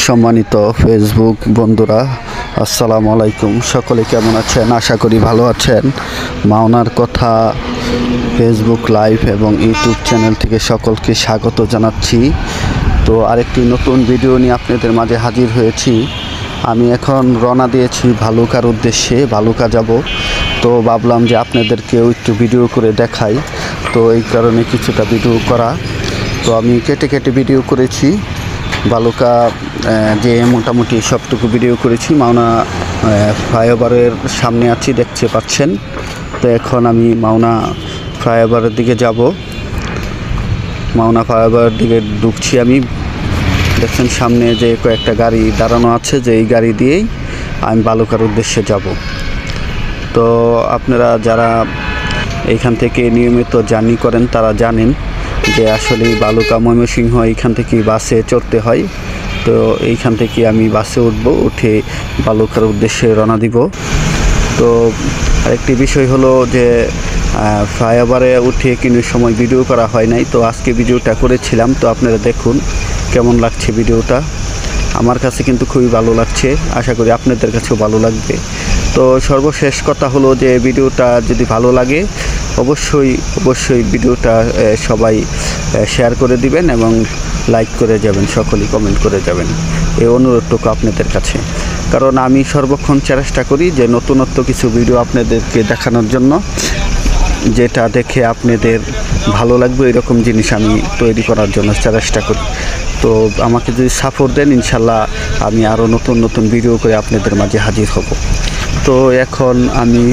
সম্মানিত ফেসবুক বন্ধুরা, আসসালামু আলাইকুম। সকলে কেমন আছেন? আশা করি ভালো আছেন। মাওনার কথা ফেসবুক লাইভ এবং ইউটিউব চ্যানেল থেকে সকলকে স্বাগত জানাচ্ছি। তো আরেকটি নতুন ভিডিও নিয়ে আপনাদের মাঝে হাজির হয়েছি। আমি এখন রওনা দিয়েছি ভালুকার উদ্দেশ্যে। ভালুকা যাব, তো ভাবলাম যে আপনাদেরকেও একটু ভিডিও করে দেখাই, তো এই কারণে কিছুটা ভিডিও করা। তো আমি কেটে কেটে ভিডিও করেছি। ভালুকা যে মোটামুটি সবটুকু ভিডিও করেছি। মাওনা ফ্লাইওভারের সামনে আছি, দেখতে পাচ্ছেন। তো এখন আমি মাওনা ফ্লাইওভারের দিকে যাব। মাওনা ফ্লাইওভারের দিকে ঢুকছি আমি। দেখছেন সামনে যে কয়েকটা গাড়ি দাঁড়ানো আছে, যে এই গাড়ি দিয়েই আমি ভালুকার উদ্দেশ্যে যাব। তো আপনারা যারা এইখান থেকে নিয়মিত জার্নি করেন তারা জানেন যে আসলে ভালুকা ময়মনসিংহ এইখান থেকে বাসে চড়তে হয়। তো এইখান থেকে আমি বাসে উঠে ভালুকার উদ্দেশ্যে রওনা দিব। তো আরেকটি বিষয় হলো যে ফ্লাইওভারে উঠে কিন্তু সময় ভিডিও করা হয় নাই, তো আজকে ভিডিওটা করেছিলাম। তো আপনারা দেখুন কেমন লাগছে ভিডিওটা। আমার কাছে কিন্তু খুবই ভালো লাগছে, আশা করি আপনাদের কাছেও ভালো লাগবে। তো সর্বশেষ কথা হলো যে ভিডিওটা যদি ভালো লাগে অবশ্যই ভিডিওটা সবাই শেয়ার করে দিবেন এবং লাইক করে যাবেন, সকলেই কমেন্ট করে যাবেন, এই অনুরোধটুকু আপনাদের কাছে। কারণ আমি সর্বক্ষণ চেষ্টা করি যে নতুনত্ব কিছু ভিডিও আপনাদেরকে দেখানোর জন্য, যেটা দেখে আপনাদের ভালো লাগবে এরকম জিনিস আমি তৈরি করার জন্য চেষ্টা করি। তো আমাকে যদি সাপোর্ট দেন, ইনশাল্লাহ আমি আরও নতুন ভিডিও করে আপনাদের মাঝে হাজির হব। তো এখন আমি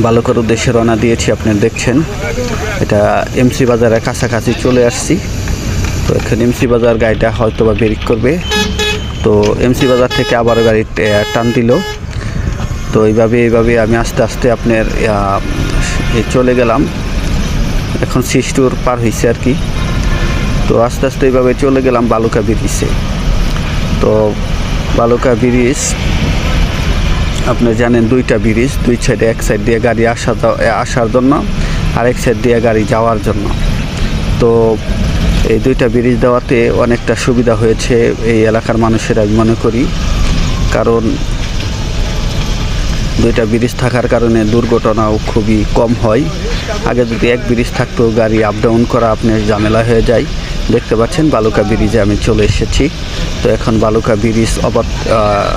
ভালুকার উদ্দেশ্যে রওনা দিয়েছি, আপনারা দেখছেন। এটা এমসি বাজারের কাছাকাছি চলে আসছি। তো এখানে এমসি বাজার গাড়িটা হয়তো বা ব্রেক করবে, তো এমসি বাজার থেকে আবার গাড়ি টান দিল। তো এইভাবে আমি আস্তে আস্তে আপনার চলে গেলাম। এখন সিস্টুর পার হয়েছে আর কি। তো আস্তে আস্তে এইভাবে চলে গেলাম ভালুকা ব্রিজে। তো ভালুকা ব্রিজ আপনি জানেন দুইটা ব্রিজ, দুই সাইডে, এক সাইড দিয়ে গাড়ি আসার জন্য, আরেক সাইড দিয়ে গাড়ি যাওয়ার জন্য। তো এই দুইটা ব্রিজ দেওয়াতে অনেকটা সুবিধা হয়েছে এই এলাকার মানুষের, আমি মনে করি। কারণ দুইটা ব্রিজ থাকার কারণে দুর্ঘটনাও খুবই কম হয়। আগে যদি এক ব্রিজ থাকতো, গাড়ি আপ ডাউন করা আপনার ঝামেলা হয়ে যায়। দেখতে পাচ্ছেন ভালুকা ব্রিজে আমি চলে এসেছি। তো এখন ভালুকা ব্রিজ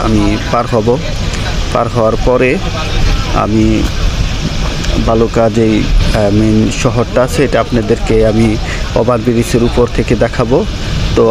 আমি পার হব। পার হওয়ার পরে আমি ভালুকা যেই মেন শহরটা আছে, এটা আপনাদেরকে আমি ওভারব্রিজের উপর থেকে দেখাবো। তো